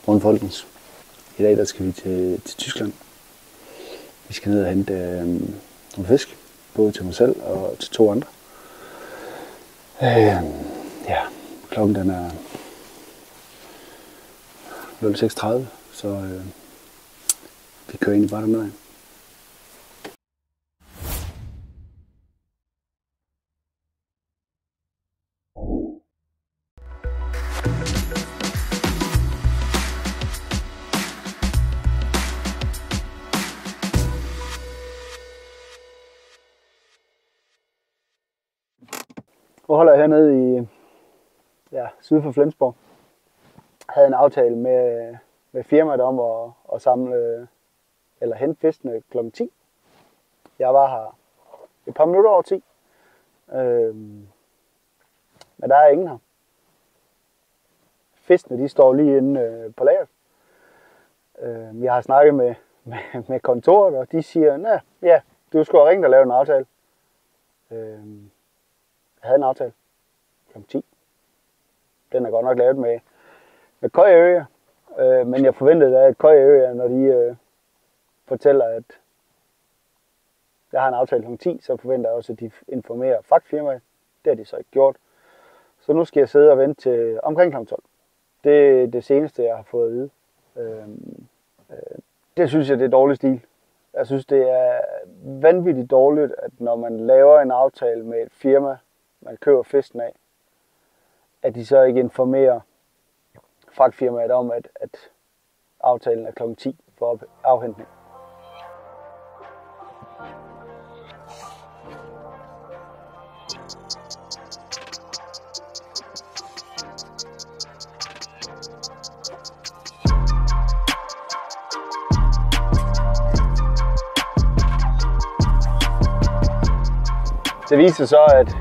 Rundfolkens. I dag der skal vi til Tyskland. Vi skal ned og hente nogle fisk, både til mig selv og til 2 andre. Ja, klokken den er 06:30, så vi kører egentlig bare dernede. Nu holder jeg hernede i syd for Flensborg. Jeg havde en aftale med firmaet om at samle eller hente fiskene kl. 10. Jeg var her et par minutter over 10. Men der er ingen her. Fiskene de står lige inde på lageret. Vi har snakket med kontoret, og de siger, ja, du skulle have ringet og lavet en aftale. Jeg havde en aftale kl. 10. Den er godt nok lavet med køjeøer, men jeg forventede at køjeøer, når de fortæller, at jeg har en aftale kl. 10, så forventer jeg også, at de informerer fragtfirmaet. Det har de så ikke gjort. Så nu skal jeg sidde og vente til omkring kl. 12. Det er det seneste, jeg har fået at vide. Det synes jeg, det er dårlig stil. Jeg synes, det er vanvittigt dårligt, at når man laver en aftale med et firma, man køber fisken af, at de så ikke informerer fragtfirmaet om, at aftalen er kl. 10 for afhentning. Det viser så, at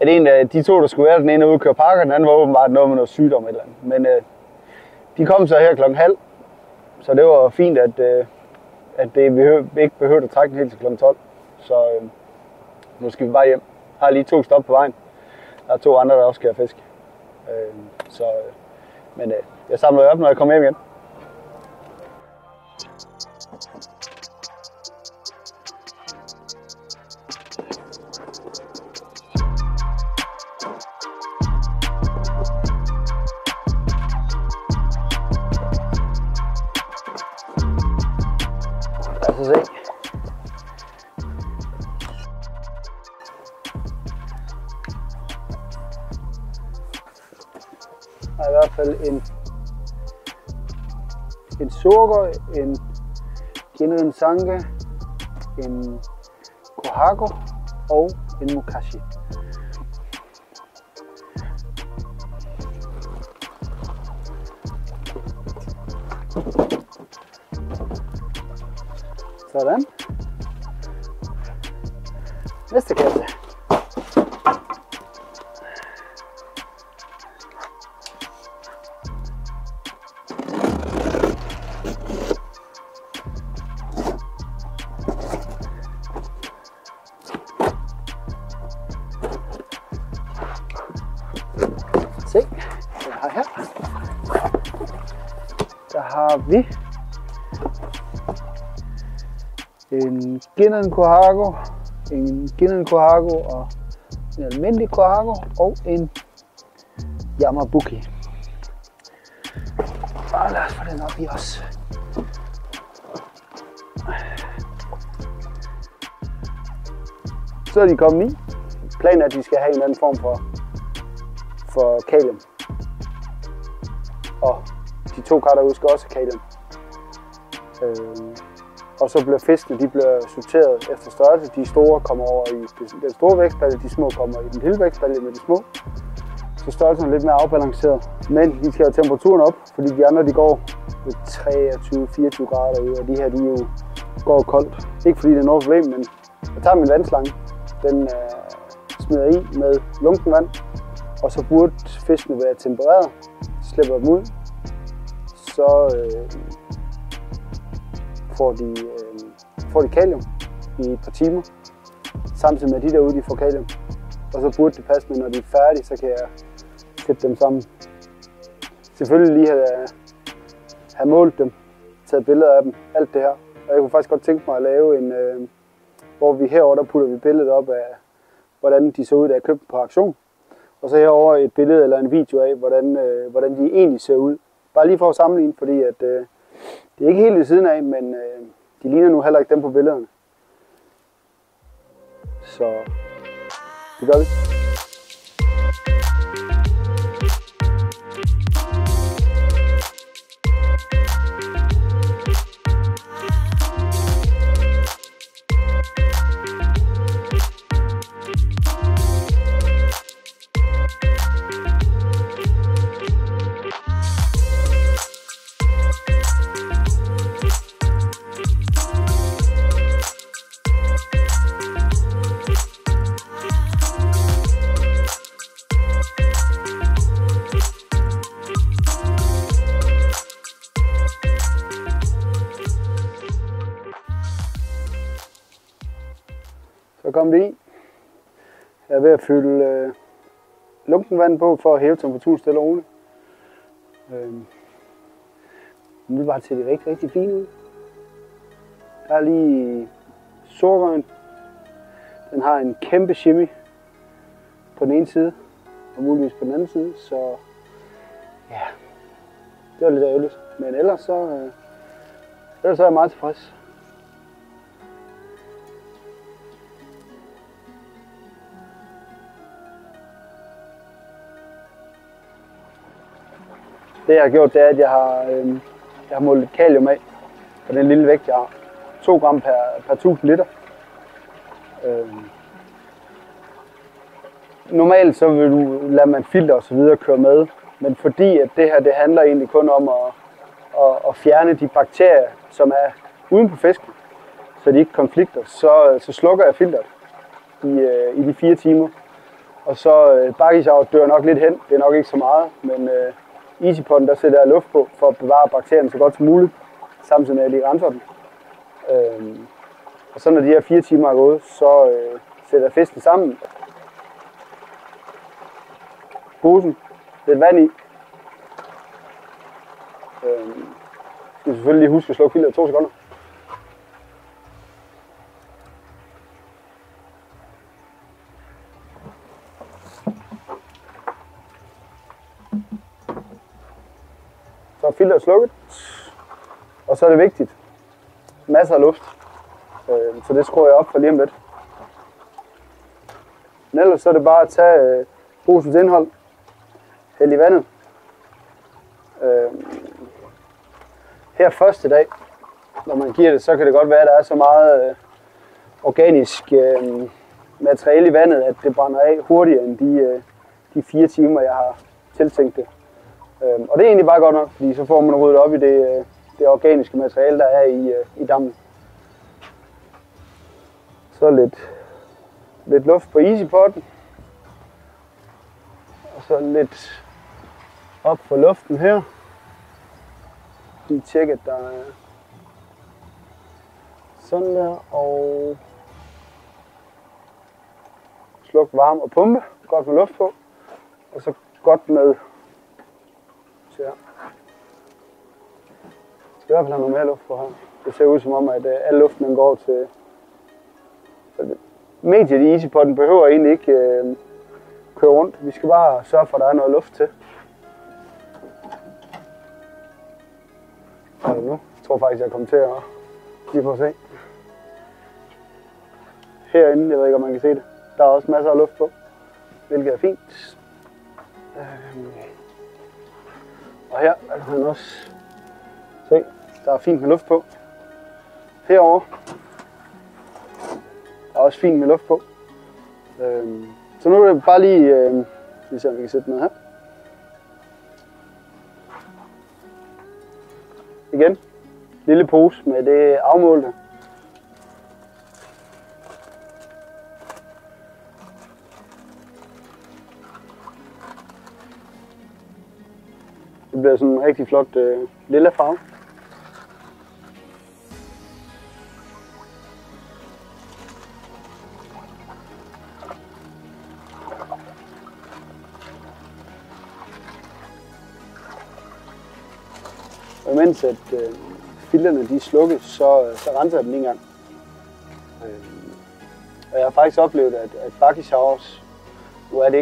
en af de 2, der skulle være, den ene ude køre pakker, den anden var åbenbart noget med noget sygdom eller andet. Men de kom så her klokken 12:30, så det var fint, at vi ikke behøvede at trække den helt til klokken 12. Så nu skal vi bare hjem. Jeg har lige 2 stop på vejen. Der er 2 andre, der også skal have fisk. Men jeg samler op, når jeg kommer hjem igen. Lad os se. Der er i hvert fald en sukker, en Ginen Sange, en Kohago og en Mukashi. Sådan. Næste kasse. Se, der har vi en Ginen Kohago, en Ginen Kohago og en almindelig Kohago og en Yamabuki. Og lad os få den op i os. Så er de kommet i. Planen er, at de skal have en anden form for kalium. Og de 2 kar derude skal også have kalium. Og så bliver fiskene sorteret efter størrelse. De store kommer over i den store vækstpalle, de små kommer i den lille vækstpalle med de små. Så størrelsen er lidt mere afbalanceret. Men de skal have temperaturen op, fordi de andre de går ved 23-24 grader derude, og de her de jo går koldt. Ikke fordi det er noget problem, men jeg tager min vandslange, den smider i med lunken vand, og så burde fiskene være tempereret. Slipper dem ud, så får de kalium i et par timer, samtidig med de derude, de får kalium. Og så burde det passe med, når de er færdige, så kan jeg sætte dem sammen. Selvfølgelig lige have have målt dem, taget billeder af dem, alt det her. Og jeg kunne faktisk godt tænke mig at lave en, hvor vi herover der putter vi billedet op af, hvordan de så ud, da jeg købte dem på auktion. Og så herover et billede eller en video af, hvordan de egentlig ser ud. Bare lige for at sammenligne, fordi at, det er ikke helt ved siden af, men de ligner nu heller ikke dem på billederne. Så det gør vi. Så kom det i. Jeg er ved at fylde lunken vand på for at hæve temperaturen stille og roligt. Umiddelbart ser det rigtig, rigtig fint ud. Der er lige sortrøgen. Den har en kæmpe shimmy på den ene side, og muligvis på den anden side, så ja, det var lidt ærgerligt. Men ellers så er jeg meget tilfreds. Det jeg har gjort, det er, at jeg har målt lidt kalium af på den lille vægt, jeg har. 2 gram per 1000 liter. Normalt så vil du lade man filter og så videre køre med, men fordi at det her det handler egentlig kun om at fjerne de bakterier, som er uden på fisken, så de ikke konflikter, så slukker jeg filteret i de 4 timer. Og så bakkeisavl dør nok lidt hen, det er nok ikke så meget, men EasyPotten, der sætter jeg luft på for at bevare bakterierne så godt som muligt, samtidig med at de renser dem. Og så når de her 4 timer er gået, så sætter jeg fisken sammen. Posen, lidt vand i. Skal selvfølgelig lige huske at slukke filteret 2 sekunder. Så er filteret slukket, og så er det vigtigt, masser af luft, så det skruer jeg op for lige om lidt. Men ellers så er det bare at tage posens indhold, hælde i vandet. Her første dag, når man giver det, så kan det godt være, at der er så meget organisk materiale i vandet, at det brænder af hurtigere end de 4 timer, jeg har tiltænkt det. Og det er egentlig bare godt nok, fordi så får man ryddet op i det organiske materiale, der er i dammen. Så lidt luft på EasyPotten. Og så lidt op for luften her. Lige tjekke, at der er sådan der, og sluk varme og pumpe. Godt med luft på. Og så godt med. Så ja. Jeg skal i hvert fald have noget mere luft på her. Det ser ud som om, at al luften går til. Mediet i EasyPotten behøver egentlig ikke køre rundt. Vi skal bare sørge for, at der er noget luft til. Og nu jeg tror faktisk, jeg kommer til at lige prøve at se. Herinde, jeg ved ikke, om man kan se det, der er også masser af luft på, hvilket er fint. Og her kan man også se, der er fint med luft på. Herover der er også fint med luft på. Så nu er det bare lige se om vi kan sætte noget her. Igen, lille pose med det afmålte. Det bliver sådan en rigtig flot lilla farve. Og imens at filterne de slukkes, så renser jeg dem en gang. Og jeg har faktisk oplevet, at bucket showers, nu er det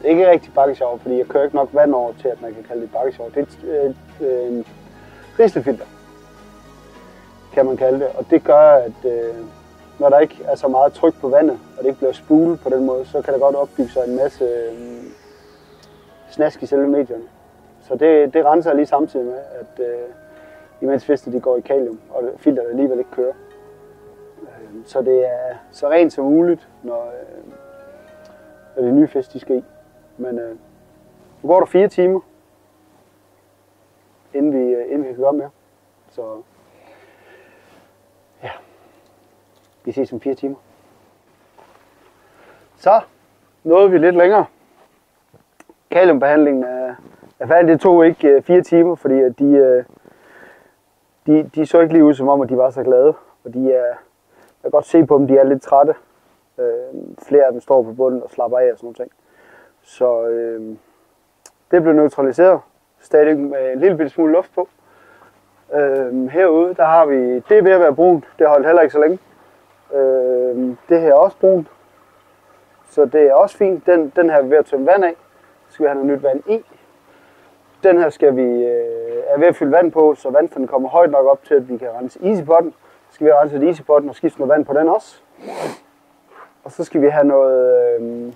ikke rigtig bucket shower, fordi jeg kører ikke nok vand over til, at man kan kalde det bucket shower. Det er et rislefilter, kan man kalde det. Og det gør, at når der ikke er så meget tryk på vandet, og det ikke bliver spulet på den måde, så kan der godt opbygge sig en masse snask i selve medierne. Så det renser lige samtidig med, at imens fiskene de går i kalium, og filteret alligevel ikke kører. Så det er så rent som muligt, når de nye fisk de skal i. Men nu går der 4 timer, inden vi kan komme mere. Så ja, vi ses om 4 timer. Så nåede vi lidt længere. Kaliumbehandlingen er færdig. Det tog ikke 4 timer, fordi de så ikke lige ud som om, at de var så glade. Og jeg kan godt se på dem, de er lidt trætte. Flere af dem står på bunden og slapper af og sådan noget. Så det blev neutraliseret. Stadig med en lille bitte smule luft på. Herude, der har vi, det er ved at være brunt. Det holdt heller ikke så længe. Det her er også brunt. Så det er også fint. Den her er ved at tømme vand af. Så skal vi have noget nyt vand i. Den her skal vi er ved at fylde vand på, så vandstanden kommer højt nok op til, at vi kan rense easypotten. Så skal vi rense easypotten og skifte noget vand på den også. Og så skal vi have noget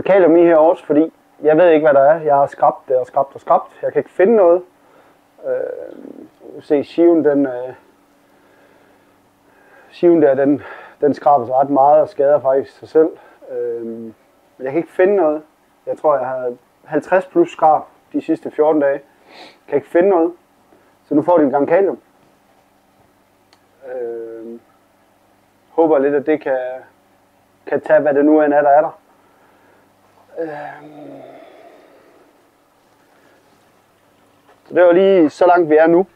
kalium i her også, fordi jeg ved ikke, hvad der er. Jeg har skrabt det og skrabt. Jeg kan ikke finde noget. Se, skiven der, den skraber sig ret meget og skader faktisk sig selv. Men jeg kan ikke finde noget. Jeg tror, jeg har 50 plus skrab de sidste 14 dage. Kan ikke finde noget. Så nu får de en gang kalium. Håber lidt, at det kan tage, hvad det nu end er, der er der. Så det var lige så langt, vi er nu.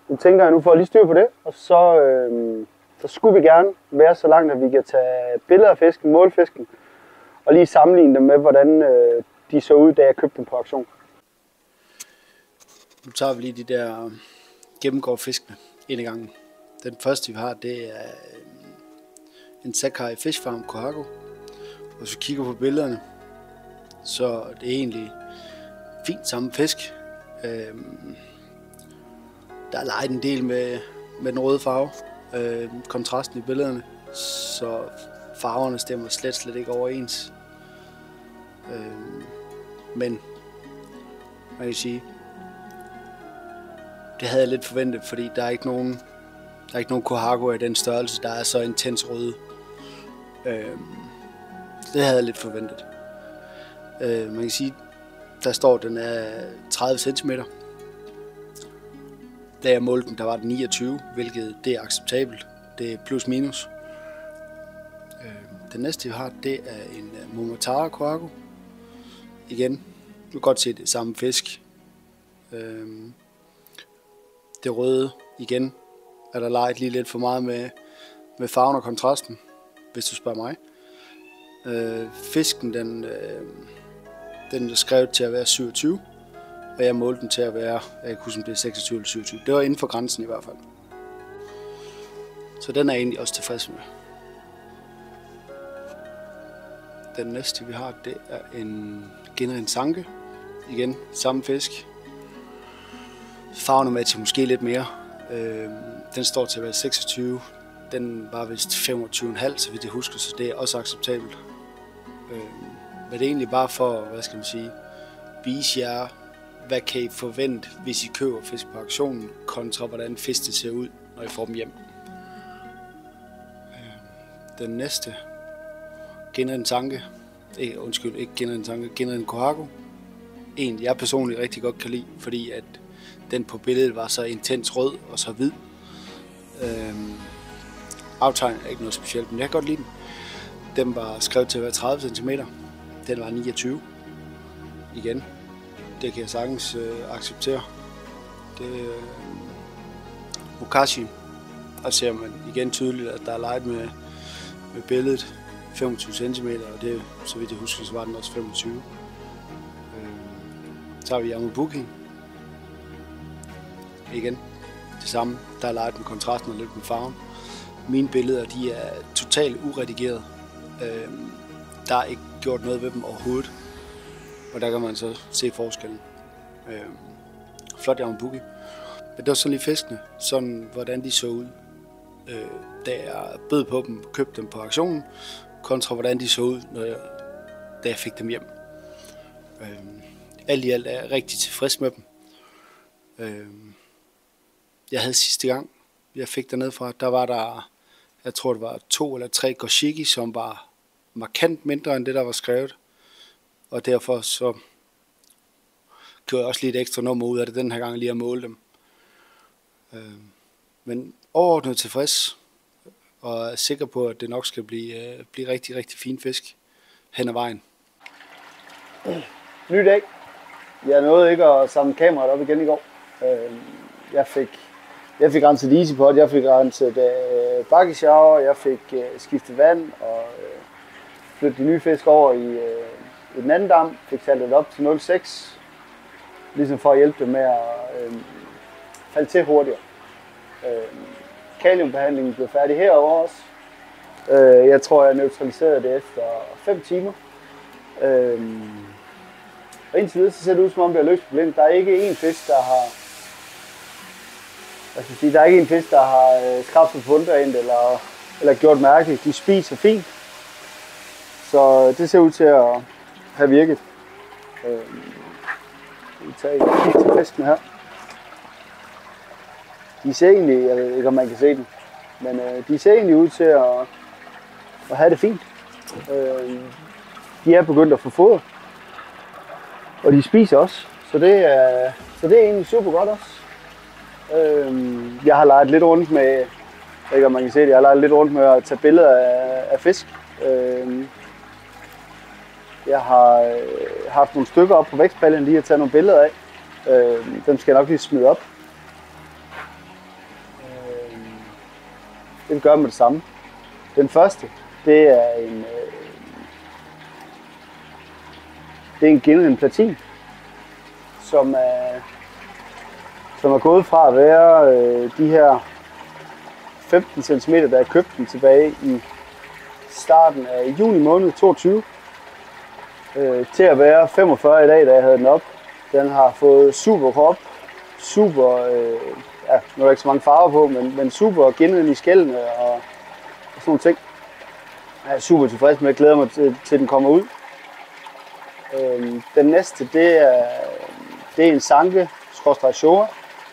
Nu tænker jeg, nu får jeg lige styr på det, og så skulle vi gerne være så langt, at vi kan tage billeder af fisken, måle fisken, og lige sammenligne dem med, hvordan de så ud, da jeg købte dem på auktion. Nu tager vi lige de der gennemgår fiskene en gang. Den første vi har, det er en Sakai Fish Farm Kohaku. Og hvis vi kigger på billederne, så det er egentlig fint samme fisk. Der er leget en del med den røde farve, kontrasten i billederne, så farverne stemmer slet ikke overens. Men man kan sige, det havde jeg lidt forventet, fordi der er ikke nogen Kohaku i den størrelse, der er så intens røde. Det havde jeg lidt forventet. Man kan sige, der står, den er 30 cm. Da jeg målte den, der var den 29, hvilket det er acceptabelt. Det er plus minus. Den næste vi har, det er en Momotaro Kohaku. Igen, du kan godt se det samme fisk. Det røde, igen, er der leget lige lidt for meget med farven og kontrasten, hvis du spørger mig. Fisken, den er skrevet til at være 27, og jeg målte den til at være, jeg kan ikke huske, om det er 26 eller 27. Det var inden for grænsen i hvert fald. Så den er jeg egentlig også tilfreds med. Den næste vi har, det er en Genrin Sanke. Igen, samme fisk. Farven matcher måske lidt mere. Den står til at være 26. Den var vist 25,5, så vidt jeg husker, så det er også acceptabelt. Men det er egentlig bare for, hvad skal man sige, vise jer, hvad kan I forvente, hvis I køber fisk på auktionen, kontra hvordan fiskene ser ud, når I får dem hjem. Den næste, Genrin Sanke. Ikke Genrin Sanke, Genrin Kohaku. En, jeg personligt rigtig godt kan lide, fordi at den på billedet var så intens rød og så hvid. Aftegnet er ikke noget specielt, men jeg kan godt lide den. Den var skrevet til at være 30 cm. Den var 29. Igen. Det kan jeg sagtens acceptere. Det er Mukashi. Og ser man igen tydeligt, at der er leget med billedet 25 cm, og det, så vidt jeg husker, så var den også 25. Så har vi Yamabuki. Igen, det samme. Der er leget med kontrasten og lidt med farven. Mine billeder, de er totalt uredigeret. Der er ikke gjort noget ved dem overhovedet. Og der kan man så se forskellen. Flot Yamabuki. Men det var så lige fiskene, sådan hvordan de så ud, da jeg bød på dem, købte dem på auktionen, kontra hvordan de så ud, da jeg fik dem hjem. Alt i alt er jeg rigtig tilfreds med dem. Jeg havde sidste gang, jeg fik dernede fra, der var der, jeg tror det var 2 eller 3 Goshiki, som var markant mindre end det, der var skrevet. Og derfor så gjorde jeg også lige et ekstra nummer ud af det den her gang, lige at måle dem. Men overordnet tilfreds, og er sikker på, at det nok skal blive rigtig, rigtig fin fisk hen ad vejen. Ny dag. Jeg nåede ikke at samle kameraet op igen i går. Jeg fik renset EasyPod, jeg fik renset bakkeshower, jeg fik skiftet vand og flyttet de nye fisk over i den anden dam. Fik saltet op til 0,6, ligesom for at hjælpe dem med at falde til hurtigere. Kaliumbehandlingen blev færdig herovre også. Jeg tror, jeg neutraliserede det efter 5 timer. Og indtil videre så ser det ud, som om det har løst problemet. Der er ikke en fisk, der har skrabet på bundrent eller gjort mærkeligt. De spiser fint. Så det ser ud til at have virket. Vi tager et kig til fiskene her. De ser egentlig, jeg ved ikke om man kan se dem, men de ser egentlig ud til at have det fint. De er begyndt at få foder, og de spiser også, så det er egentlig super godt også. Jeg har leget lidt rundt med, jeg ved ikke om man kan se det, jeg har leget lidt rundt med at tage billeder af fisk. Jeg har haft nogle stykker op på vækstpallen lige at tage nogle billeder af. Dem skal jeg nok lige smide op. Det gør med det samme. Den første, det er en Genuine Platin, som er gået fra at være de her 15 cm, da jeg købte den tilbage i starten af juni måned 2022, til at være 45 i dag, da jeg havde den op. Den har fået super krop, super, nu er der ikke så mange farver på, men super Genuine i skællene og sådan nogle ting. Jeg er super tilfreds med, jeg glæder mig til den kommer ud. Den næste, det er en Sanke /Showa.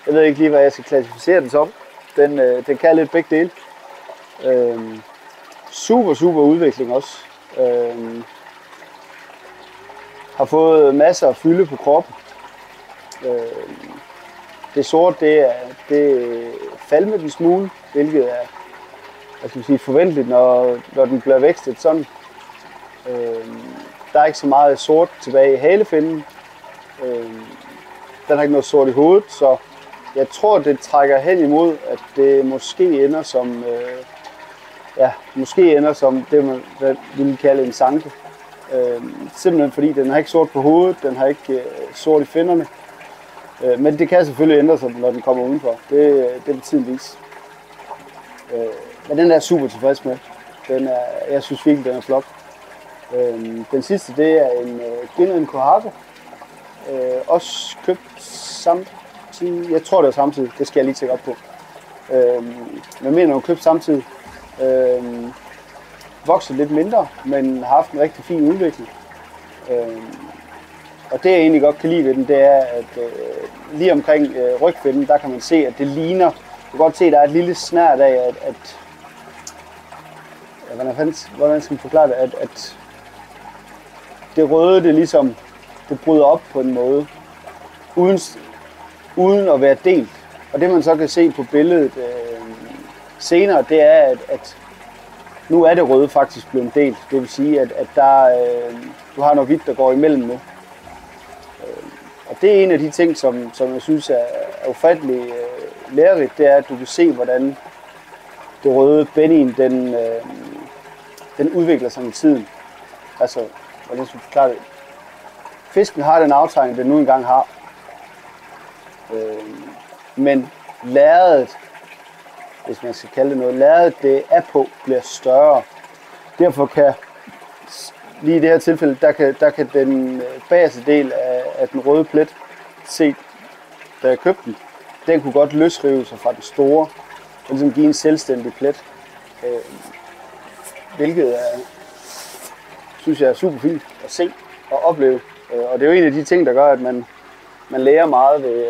Jeg ved ikke lige, hvad jeg skal klassificere den som. Den kan lidt begge dele. Super udvikling også. Har fået masser af fylde på kroppen. Det sorte, det falmet en smule, hvilket er forventeligt, når den bliver vækstet sådan. Der er ikke så meget sort tilbage i halefinnen. Den har ikke noget sort i hovedet, så jeg tror, det trækker hen imod, at det måske ender som, det, man ville kalde en sanke. Simpelthen fordi den har ikke sort på hovedet, den har ikke sort i finnerne. Men det kan selvfølgelig ændre sig, når den kommer udenfor. Det vil tiden vise. Men den er jeg super tilfreds med. Jeg synes virkelig, den er flot. Den sidste, det er en Genuine Kohaku. Også købt samtidig. Jeg tror, det var samtidig. Det skal jeg lige tjekke op på. Men jeg mener, købt samtidig. Vokset lidt mindre, men har haft en rigtig fin udvikling. Og det jeg egentlig godt kan lide ved den, det er, at lige omkring rygfinnen, der kan man se, at det ligner. Du kan godt se, at der er et lille snært af, hvordan skal man forklare det, at det røde, det ligesom, det bryder op på en måde, uden at være delt. Og det man så kan se på billedet senere, det er, at nu er det røde faktisk blevet delt. Det vil sige, at der, du har noget hvidt, der går imellem nu. Og det er en af de ting, som jeg synes er ufattelig lærerigt, det er, at du kan se, hvordan det røde Benin, den udvikler sig med tiden. Altså, hvordan skal du forklare det? fisken har den aftegning, den nu engang har. Men lærredet, hvis man skal kalde det noget, lærredet det er på, bliver større. Derfor kan, lige i det her tilfælde, der kan den bagerste del af den røde plet, set da jeg købte den kunne godt løsrive sig fra den store, og ligesom give en selvstændig plet. Hvilket synes jeg er super fint at se og opleve. Og det er jo en af de ting, der gør, at man lærer meget ved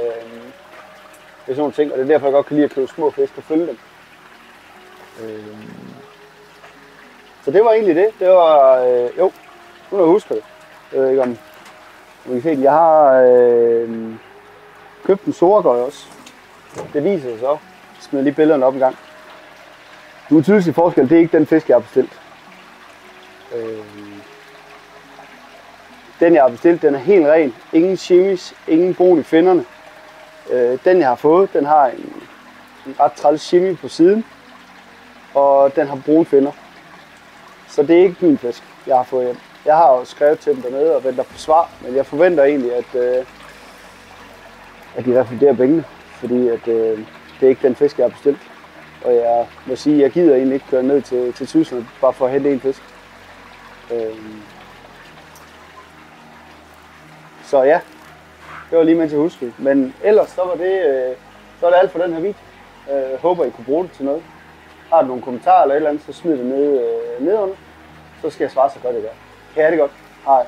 sådan nogle ting, og det er derfor, jeg godt kan lide at købe små fisk og følge dem. Så det var egentlig det. Det var, jo, nu når jeg husker det. Jeg ved ikke om vi kan se det. Jeg har købt en sorgøj også. Det viser sig så. Jeg smider lige billederne op en gang. Du er tydeligt forskel, det er ikke den fisk, jeg har bestilt. Den jeg har bestilt, den er helt ren. Ingen chimis, ingen brun i finnerne. Den jeg har fået, den har en ret træls chimi på siden. Og den har brune finner. Så det er ikke min fisk, jeg har fået hjem. Jeg har jo skrevet til dem dernede og venter på svar, men jeg forventer egentlig, at de refunderer pengene. Fordi at, det er ikke den fisk, jeg har bestilt. Og jeg må sige, at jeg gider egentlig ikke køre ned til Tyskland bare for at hente en fisk. Så ja, det var lige mens jeg huskede. Men ellers så var det alt for den her video. Håber I kunne bruge det til noget. Har du nogle kommentarer eller et eller andet, så smid det nedenunder. Så skal jeg svare så godt det gør. Kan I have det godt. Hej.